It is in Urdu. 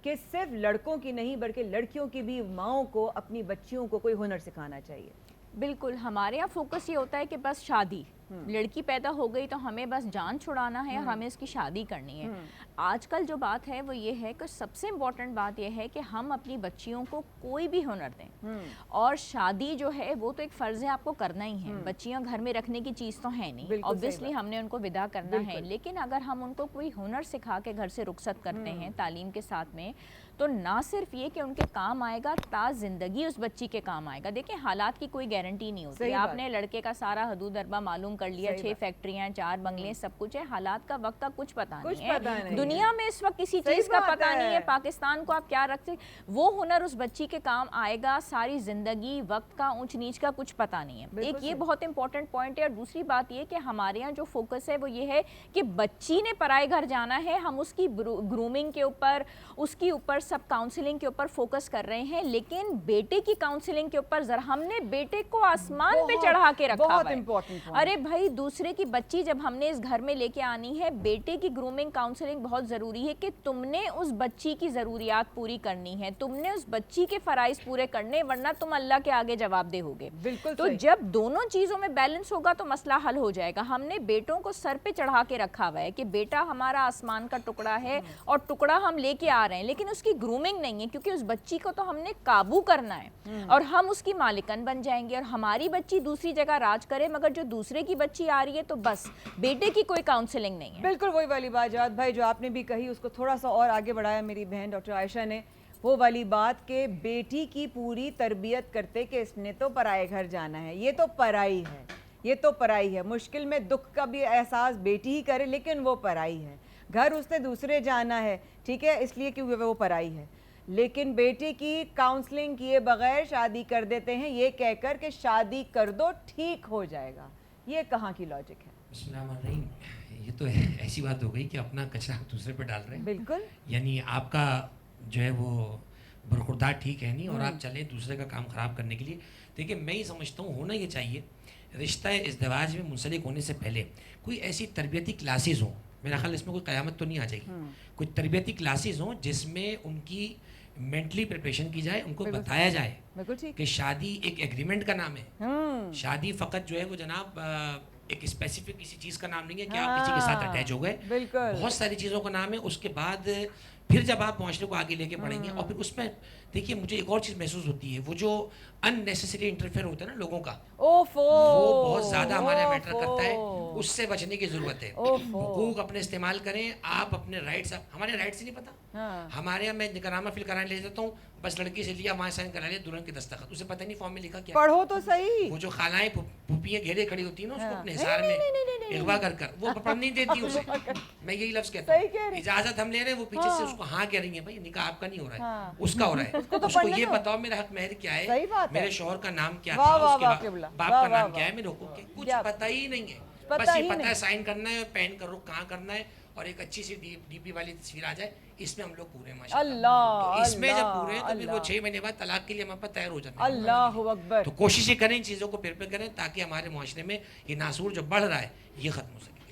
کہ صرف لڑکوں کی نہیں بلکہ لڑکیوں کی بھی ماؤں کو اپنی بچیوں کو کوئی ہنر سکھانا چاہیے؟ بالکل، ہمارے یہاں فوکس یہ ہوتا ہے کہ بس شادی، لڑکی پیدا ہو گئی تو ہمیں بس جان چھڑانا ہے اور ہمیں اس کی شادی کرنی ہے۔ آج کل جو بات ہے وہ یہ ہے کہ سب سے امپورٹنٹ بات یہ ہے کہ ہم اپنی بچیوں کو کوئی بھی ہنر دیں، اور شادی جو ہے وہ تو ایک فرض ہے، آپ کو کرنا ہی ہے۔ بچیاں گھر میں رکھنے کی چیز تو ہے نہیں، اوبویسلی ہم نے ان کو ودا کرنا ہے، لیکن اگر ہم ان کو کوئی ہنر سکھا کے گھر سے رخصت کرتے ہیں تعلیم کے ساتھ میں، تو نہ صرف یہ کہ ان کے کام آئے گا، تا زندگی اس بچی کے کام آئے گا۔ دیکھیں حالات کی کوئی گارنٹی نہیں ہوتی، آپ نے لڑکے کا سارا حدود اربہ معلوم کر لیا، 6 فیکٹریاں، 4 بنگلے، سب کچھ ہے، حالات کا وقت کا کچھ پتہ نہیں ہے، دنیا میں اس وقت کسی چیز کا پتہ نہیں ہے، پاکستان کو آپ کیا رکھتے، وہ ہنر اس بچی کے کام آئے گا ساری زندگی، وقت کا اونچ نیچ کا کچھ پتہ نہیں ہے۔ ایک یہ بہت امپورٹنٹ پوائنٹ ہے، اور دوسری بات یہ کہ ہمارے یہاں جو فوکس ہے وہ یہ ہے کہ بچی نے پرائے گھر جانا ہے، ہم اس کی گرومنگ کے اوپر، اس کی اوپر سب کاؤنسلنگ کے اوپر فوکس کر رہے ہیں، لیکن بیٹے کی کاؤنسلنگ کے اوپر ذرا ہم نے بیٹے کو آسمان پہ چڑھا کے رکھا ہوا ہے۔ ارے بھائی دوسرے کی بچی جب ہم نے اس گھر میں لے کے آنی ہے، بیٹے کی گرومنگ کاؤنسلنگ بہت ضروری ہے کہ تم نے اس بچی کی ضروریات پوری کرنی ہے، تم نے اس بچی کے فرائض پورے کرنے، ورنہ تم اللہ کے آگے جواب دہ ہوگے۔ تو جب دونوں چیزوں میں بیلنس ہوگا تو مسئلہ حل ہو جائے گا۔ ہم نے بیٹوں کو سر پہ چڑھا کے رکھا ہوا ہے کہ بیٹا ہمارا آسمان کا ٹکڑا ہے اور ٹکڑا ہم لے کے آ رہے ہیں، لیکن اس کی گرومنگ نہیں ہے، کیونکہ اس بچی کو تو ہم نے قابو کرنا ہے اور ہم اس کی مالکن بن جائیں گے، اور ہماری بچی دوسری جگہ راج کرے، مگر جو دوسرے کی بچی آ رہی ہے تو بس بیٹے کی کوئی کاؤنسلنگ نہیں ہے۔ بالکل وہی والی بات جواد بھائی جو آپ نے بھی کہی، اس کو تھوڑا سا اور آگے بڑھایا میری بہن ڈاکٹر عائشہ نے، وہ والی بات کہ بیٹی کی پوری تربیت کرتے کہ اس نے تو پرائے گھر جانا ہے، یہ تو پرائی ہے، یہ تو پرائی ہے، مشکل میں دکھ کا بھی احساس بیٹی ہی کرے لیکن وہ پرائی ہے، گھر اس نے دوسرے جانا ہے، ٹھیک ہے، اس لیے کیونکہ وہ پرائی ہے، لیکن بیٹی کی کاؤنسلنگ کیے بغیر شادی کر دیتے ہیں، یہ کہہ کر کہ شادی کر دو ٹھیک ہو جائے گا۔ یہ کہاں کی لاجک ہے؟ بسم اللہ الرحمن الرحیم۔ یہ تو ایسی بات ہو گئی کہ اپنا کچرا دوسرے پہ ڈال رہے ہیں، بالکل، یعنی آپ کا جو ہے وہ برخوردار ٹھیک ہے نہیں، اور آپ چلیں دوسرے کا کام خراب کرنے کے لیے۔ دیکھیں میں یہ سمجھتا ہوں ہونا یہ چاہیے رشتہ ازدواج میں منسلک ہونے سے پہلے کوئی ایسی تربیتی کلاسز ہوں، میرا خیال اس میں کوئی قیامت تو نہیں آ جائے گی، کوئی تربیتی کلاسز ہوں جس میں ان کی مینٹلی پریپریشن کی جائے، ان کو بتایا جائے کہ شادی ایک ایگریمنٹ کا نام ہے، شادی فقط جو ہے وہ جناب ایک اسپیسیفک کسی چیز کا نام نہیں ہے کہ آپ کسی کے ساتھ اٹیچ ہو گئے، بہت ساری چیزوں کا نام ہے۔ اس کے بعد پھر جب آپ معاشرے کو آگے لے کے بڑھیں گے، اور پھر اس میں دیکھیے مجھے ایک اور چیز محسوس ہوتی ہے، وہ جو ان نیسیسری انٹرفیئر ہوتا ہے نا لوگوں کا، وہ بہت زیادہ ہمارے میٹر کرتا ہے، اس سے بچنے کی ضرورت ہے۔ حقوق اپنے استعمال کریں، آپ اپنے رائٹس، ہمارے رائٹس ہی نہیں پتہ، ہمارے یہاں میں نکرامہ فل کرانے لے جاتا ہوں، بس لڑکی سے لیا وہاں سائن کرا لیا، دلہن کی دستخط، اسے پتہ نہیں فارم میں لکھا کیا، پڑھو تو صحیح، وہ جو خالائیں پھوپھیاں گھیرے کھڑی ہوتی ہیں نا اس کو اپنے حصار میں اغوا کر کر وہ پڑھ نہیں دیتی اسے، میں یہی لفظ کہتا ہوں، اجازت ہم لے رہے ہیں، وہ پیچھے سے اس کو ہاں کہہ رہی ہیں، بھائی نکاح آپ کا نہیں ہو رہا ہے، اس کا ہو رہا ہے، اس کو یہ بتاؤ میرا حق مہر کیا ہے، میرے شوہر کا نام کیا تھا، اس کے باپ کا نام کیا ہے، میرے حقوق کے کچھ پتہ ہی نہیں ہے، بس یہ پتہ ہے سائن کرنا ہے، پین کرو کہاں کرنا ہے، اور ایک اچھی سی ڈی پی والی تصویر آ جائے، اس میں ہم لوگ پورے ماشاءاللہ، تو اس میں جب پورے تو پھر وہ 6 مہینے بعد طلاق کے لیے ہم پر تیار ہو جاتے ہیں۔ اللہ اکبر۔ تو کوششیں کریں ان چیزوں کو پھر پہ کریں تاکہ ہمارے معاشرے میں یہ ناسور جو بڑھ رہا ہے یہ ختم ہو سکے۔